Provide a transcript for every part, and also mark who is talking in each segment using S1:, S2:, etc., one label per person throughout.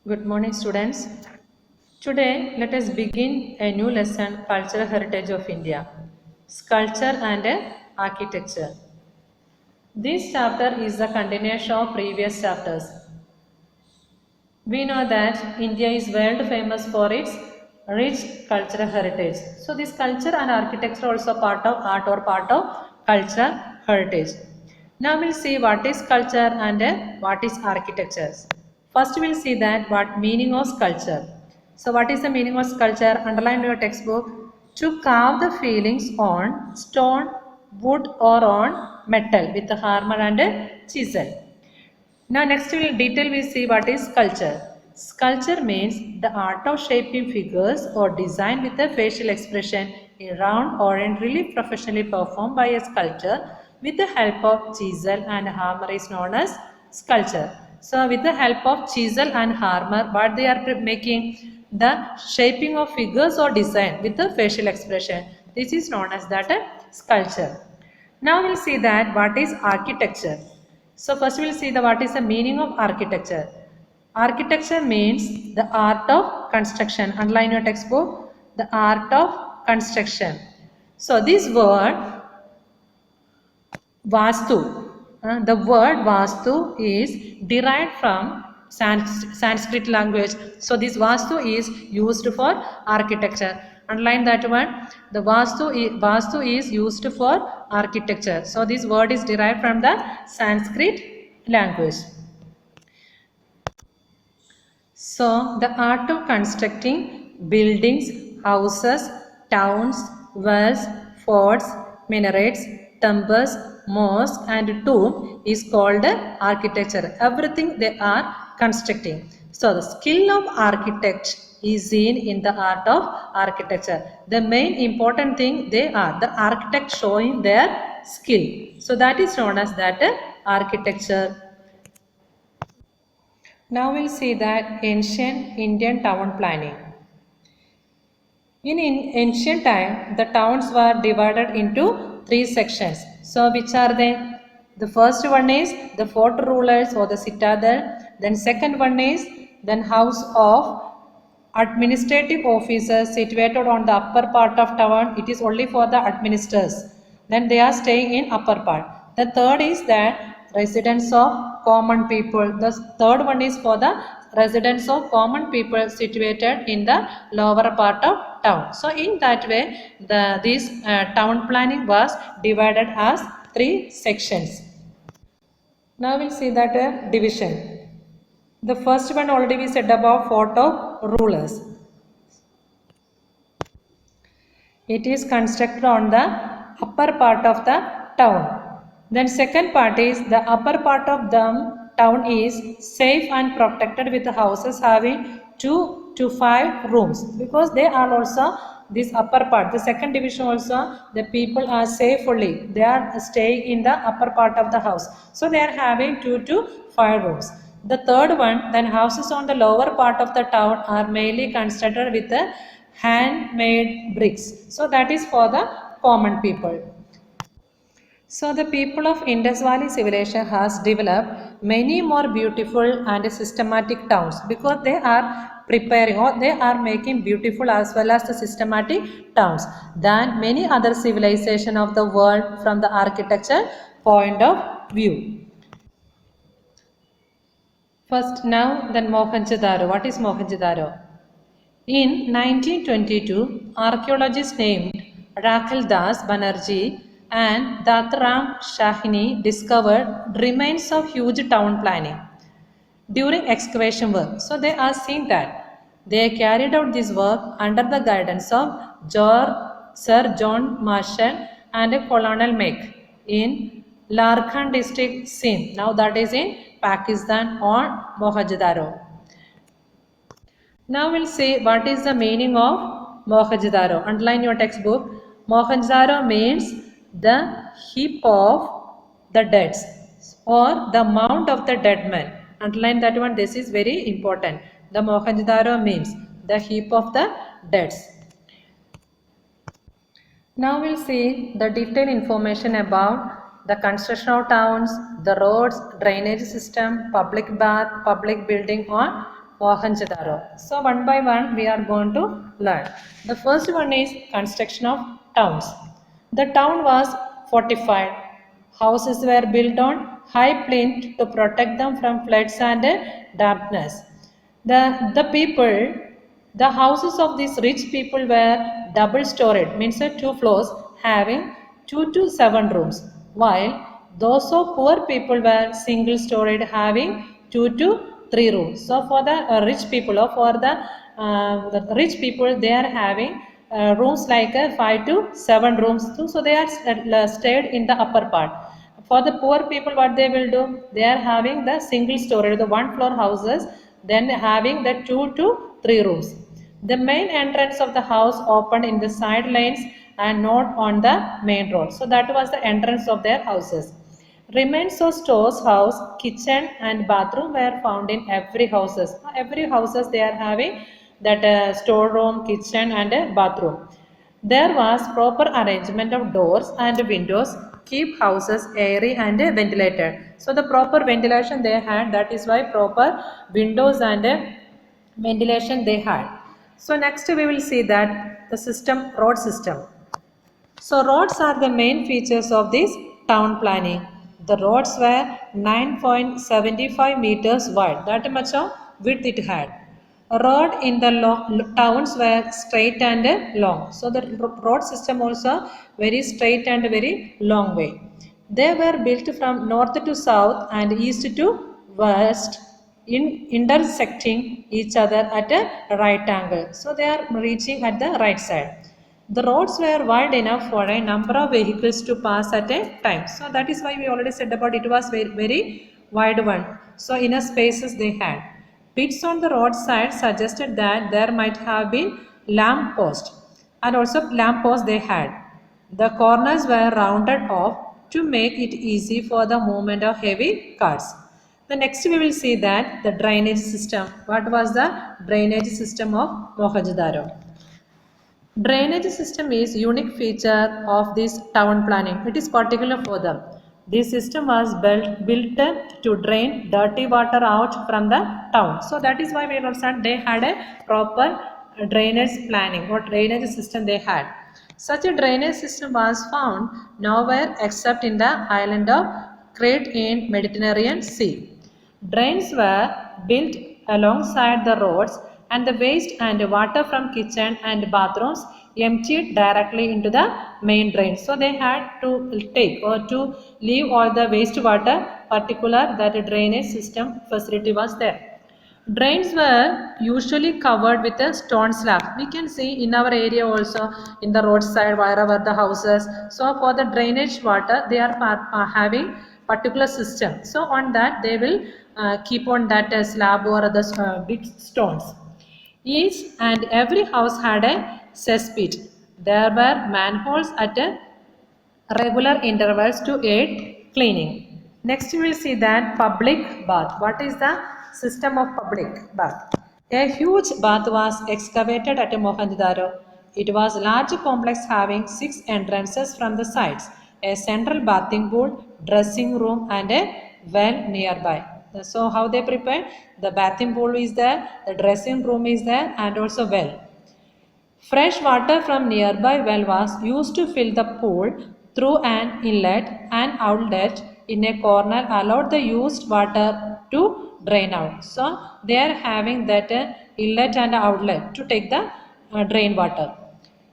S1: Good morning, students. Today, let us begin a new lesson, Cultural Heritage of India, Sculpture and Architecture. This chapter is a continuation of previous chapters. We know that India is world famous for its rich cultural heritage. So, this culture and architecture are also part of art or part of cultural heritage. Now, we'll see what is culture and what is architecture. First, we'll see that what meaning of sculpture. So, what is the meaning of sculpture? Underline your textbook. To carve the feelings on stone, wood, or on metal with a hammer and a chisel. Now next we see what is sculpture. Sculpture means the art of shaping figures or design with a facial expression in round or in relief professionally performed by a sculptor with the help of chisel and hammer is known as sculpture. So with the help of chisel and hammer what they are making the shaping of figures or design with the facial expression. This is known as that sculpture. Now we'll see that what is architecture. So first we'll see the what is the meaning of architecture. Architecture means the art of construction. Underline your textbook. The art of construction. So this word Vastu, the word Vastu is derived from Sanskrit language. So this Vastu is used for architecture. Underline that one. The Vastu is used for architecture. So this word is derived from the Sanskrit language. So, the art of constructing buildings, houses, towns, wells, forts, minarets, temples, mosques and tomb is called architecture. Everything they are constructing. So, the skill of architect is seen in the art of architecture. The main important thing they are the architect showing their skill. So, that is known as that architecture. Now we'll see that ancient Indian town planning. In ancient time, the towns were divided into three sections. So which are they? The first one is the fort rulers or the citadel. Then second one is then house of administrative officers situated on the upper part of town. It is only for the administrators. Then they are staying in upper part. The third is that residence of common people. The third one is for the residence of common people situated in the lower part of town. So in that way, this town planning was divided as three sections. Now we'll see that division. The first one already we said about fort of rulers. It is constructed on the upper part of the town. Then second part is the upper part of the town is safe and protected with the houses having 2 to 5 rooms because they are also this upper part. The second division also the people are safely. They are staying in the upper part of the house. So they are having 2 to 5 rooms. The third one, then houses on the lower part of the town are mainly constructed with the handmade bricks. So that is for the common people. So the people of Indus Valley civilization has developed many more beautiful and systematic towns because they are preparing or they are making beautiful as well as the systematic towns than many other civilization of the world from the architecture point of view. First now then Mohenjo-daro. What is Mohenjo-daro? In 1922, archaeologists named Rakhil Das Banerjee and Datram Shahini discovered remains of huge town planning during excavation work. So they are seeing that they carried out this work under the guidance of Sir John Marshall and Colonel Mack in Larkhan district, Sindh. Now that is in Pakistan on Mohenjo-daro. Now we'll see what is the meaning of Mohenjo-daro. Underline your textbook. Mohenjo-daro means the heap of the dead or the mound of the dead man. Underline that one. This is very important. The Mohenjo-daro means the heap of the dead. Now we'll see the detailed information about the construction of towns, the roads, drainage system, public bath, public building on Mohenjo-daro. So one by one we are going to learn. The first one is construction of towns. The town was fortified. Houses were built on high plinth to protect them from floods and dampness. The people, the houses of these rich people were double storied, means 2 floors, having 2 to 7 rooms, while those of poor people were single storied, having 2 to 3 rooms. So for the rich people, or for the rich people, they are having rooms like 5 to 7 rooms too. So they are stayed in the upper part. For the poor people, what they will do? They are having the single story, the 1 floor houses, then having the 2 to 3 rooms. The main entrance of the house opened in the side lanes and not on the main road. So that was the entrance of their houses. Remains of stores, house, kitchen and bathroom were found in every houses. Every houses they are having that storeroom, kitchen and a bathroom. There was proper arrangement of doors and windows, keep houses airy and ventilated. So the proper ventilation they had, that is why proper windows and ventilation they had. So next we will see that the system, road system. So roads are the main features of this town planning. The roads were 9.75 meters wide. That much of width it had. A road in the towns were straight and long. So the road system also very straight and very long way. They were built from north to south and east to west, intersecting each other at a right angle. So they are reaching at the right side. The roads were wide enough for a number of vehicles to pass at a time. So that is why we already said about it was very, very wide one. So inner spaces they had. Pits on the roadside suggested that there might have been lamp post, and also lamp post they had. The corners were rounded off to make it easy for the movement of heavy carts. The next we will see that the drainage system. What was the drainage system of Mohenjo-daro? Drainage system is unique feature of this town planning. It is particular for them. This system was built to drain dirty water out from the town. So that is why we understand they had a proper drainage planning or drainage system they had. Such a drainage system was found nowhere except in the island of Crete in Mediterranean Sea. Drains were built alongside the roads and the waste and water from kitchen and bathrooms emptied directly into the main drain. So they had to take or to leave all the wastewater, particular that drainage system facility was there. Drains were usually covered with a stone slab. We can see in our area also in the roadside wherever the houses. So for the drainage water they are having particular system. So on that they will keep on that slab or the big stones. Each and every house had a cesspit. There were manholes at a regular intervals to aid cleaning. Next we will see that public bath. What is the system of public bath? A huge bath was excavated at Mohenjo-daro. It was a large complex having 6 entrances from the sides, a central bathing pool, dressing room and a well nearby. So how they prepared? The bathing pool is there, the dressing room is there and also well. Fresh water from nearby well was used to fill the pool through an inlet and outlet in a corner allowed the used water to drain out. So they are having that inlet and outlet to take the drain water.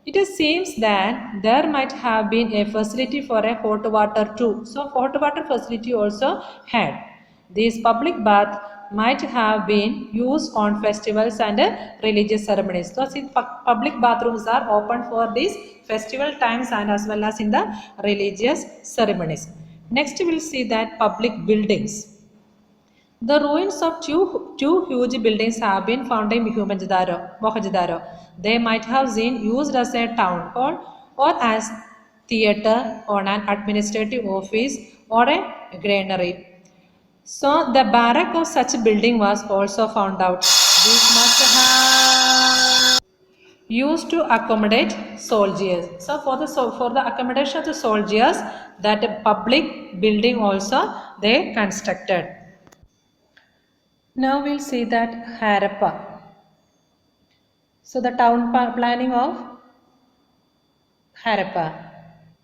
S1: It seems that there might have been a facility for a hot water too. So hot water facility also had. These public baths might have been used on festivals and religious ceremonies. So see, public bathrooms are open for these festival times and as well as in the religious ceremonies. Next we will see that public buildings. The ruins of two huge buildings have been found in Mohenjo-daro. They might have been used as a town hall or as theatre or an administrative office or a granary. So the barrack of such a building was also found out. This must have used to accommodate soldiers. So for the accommodation of the soldiers, that public building also they constructed. Now we'll see that Harappa. So the town planning of Harappa.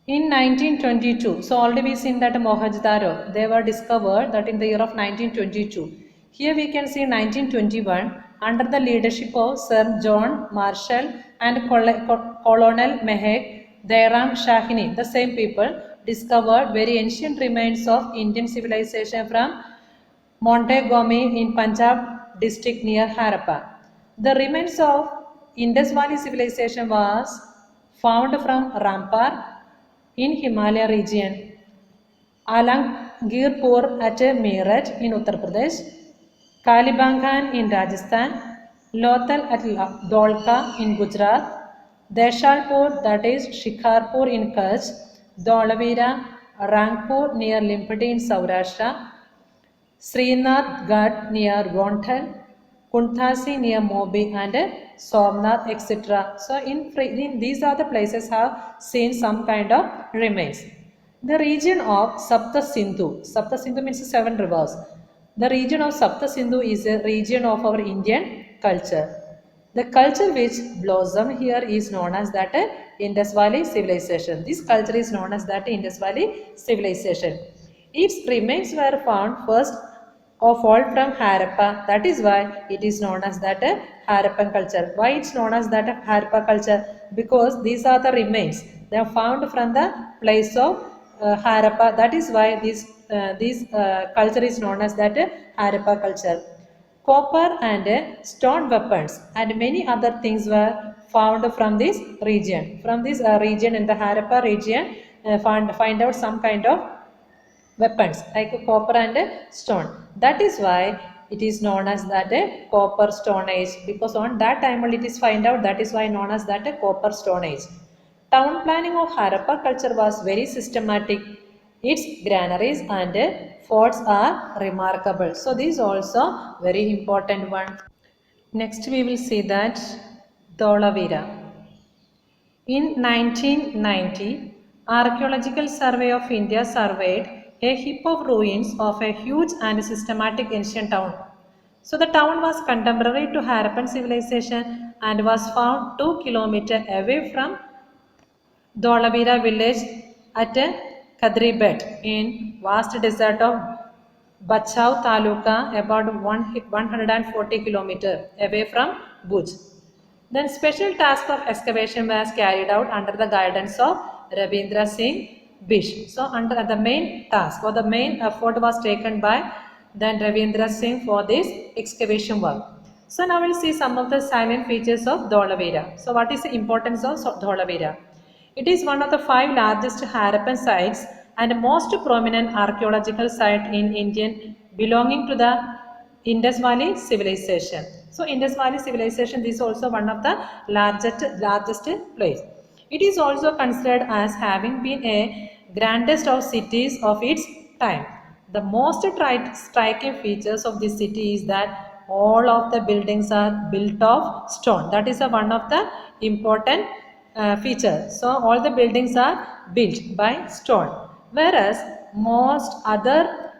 S1: In 1922, so already we seen that Mohenjo-daro, they were discovered that in the year of 1922. Here we can see 1921 under the leadership of Sir John Marshall and Colonel Mehek Dairam Shahini, the same people discovered very ancient remains of Indian civilization from Montgomery in Punjab district near Harappa. The remains of Indus Valley civilization was found from Rampar in Himalaya region, Alanggirpur at Meerut in Uttar Pradesh, Kalibangan in Rajasthan, Lothal at Dholka in Gujarat, Deshalpur, that is Shikarpur in Kutch, Dholavira, Rangpur near Limpati in Saurashtra, Srinath Ghat near Gonthal, Kunthasi near Mobi and Somnath, etc. So in these are the places have seen some kind of remains. The region of Sapta Sindhu. Sapta Sindhu means 7 rivers. The region of Sapta Sindhu is a region of our Indian culture. The culture which blossomed here is known as that Indus Valley civilization. This culture is known as that Indus Valley civilization. Its remains were found first of all from Harappa. That is why it is known as that Harappan culture. Why it's known as that Harappa culture? Because these are the remains. They are found from the place of Harappa. That is why this culture is known as that Harappa culture. Copper and stone weapons and many other things were found from this region. From this region in the Harappa region, find out some kind of weapons like copper and stone. That is why it is known as that a copper stone age, because on that time only it is find out, that is why known as that a copper stone age. Town planning of Harappa culture was very systematic. Its granaries and forts are remarkable. So this is also very important one. Next we will see that Dholavira. In 1990, Archaeological Survey of India surveyed a heap of ruins of a huge and systematic ancient town. So the town was contemporary to Harappan civilization and was found 2 kilometers away from Dholavira village at Kadribet in vast desert of Bachau Taluka, about 140 kilometers away from Bhuj. Then special task of excavation was carried out under the guidance of Ravindra Singh Bish. So under the main task or the main effort was taken by then Ravindra Singh for this excavation work. So now we'll see some of the silent features of Dholavira. So what is the importance of Dholavira? It is one of the 5 largest Harappan sites and most prominent archaeological site in Indian belonging to the Indus Valley civilization. So Indus Valley civilization, this is also one of the largest place. It is also considered as having been a grandest of cities of its time. The most striking features of this city is that all of the buildings are built of stone. That is one of the important feature. So all the buildings are built by stone, whereas most other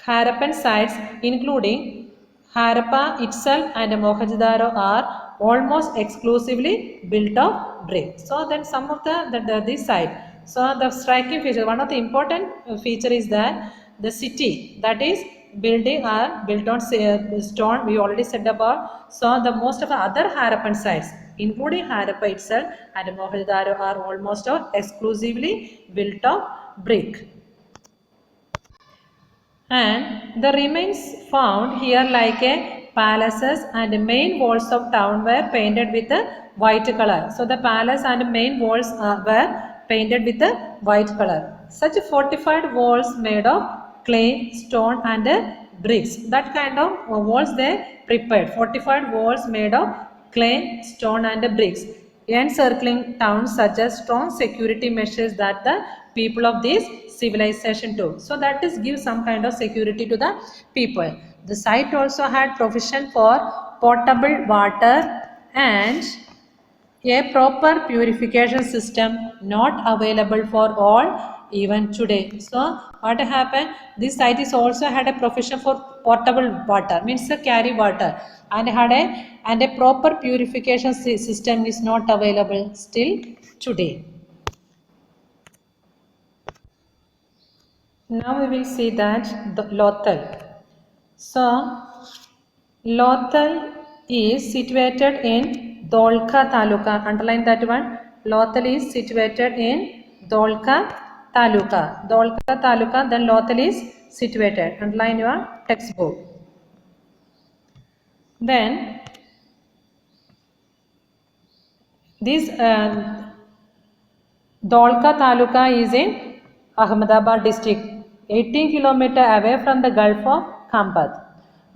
S1: Harappan sites including Harappa itself and Mohenjo-daro are almost exclusively built of brick. So then some of this site. So the striking feature, one of the important feature is that the city, that is building are built on stone, we already said about. So the most of the other Harappan sites including Harappa itself and Mohenjo-daro are almost exclusively built of brick. And the remains found here like a palaces and main walls of town were painted with a white color. So the palace and main walls were painted with a white color. Such fortified walls made of clay, stone and bricks. That kind of walls they prepared. Fortified walls made of clay, stone and bricks. Encircling towns suggest strong security measures that the people of this civilization took. So that is give some kind of security to the people. The site also had provision for potable water and a proper purification system not available for all even today. So what happened? This site is also had a profession for potable water, means to carry water, and a proper purification system is not available still today. Now we will see that the Lothal. So Lothal is situated in Dholka Taluka. Underline that one. Lothal is situated in Dholka Taluka. Dholka Taluka, then Lothal is situated. Underline your textbook. Then this Dholka Taluka is in Ahmedabad district, 18 km away from the Gulf of Khambat.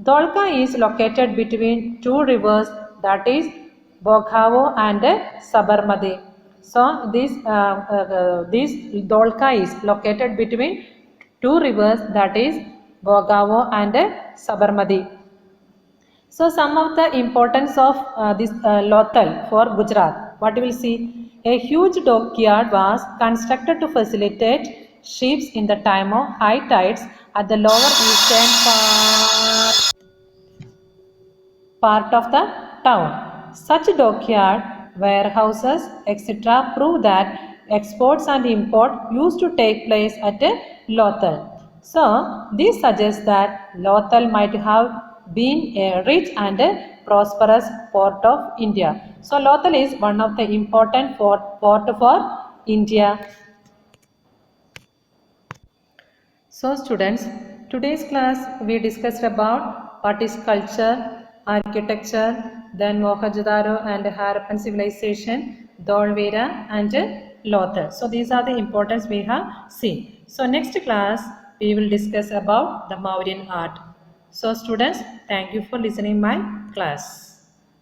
S1: Dholka is located between two rivers, that is Boghavo and Sabarmati. So this Dholka is located between two rivers, that is Boghavo and Sabarmati. So some of the importance of this Lothal for Gujarat. What we will see? A huge dockyard was constructed to facilitate ships in the time of high tides at the lower eastern part of the town. Such dockyard, warehouses, etc. prove that exports and import used to take place at Lothal. So, this suggests that Lothal might have been a rich and a prosperous port of India. So, Lothal is one of the important port for India. So students, today's class we discussed about what is culture, architecture, then Mohenjo-daro and Harappan civilization, Dholvira and Lothal. So these are the importance we have seen. So next class we will discuss about the Mauryan art. So students, thank you for listening my class.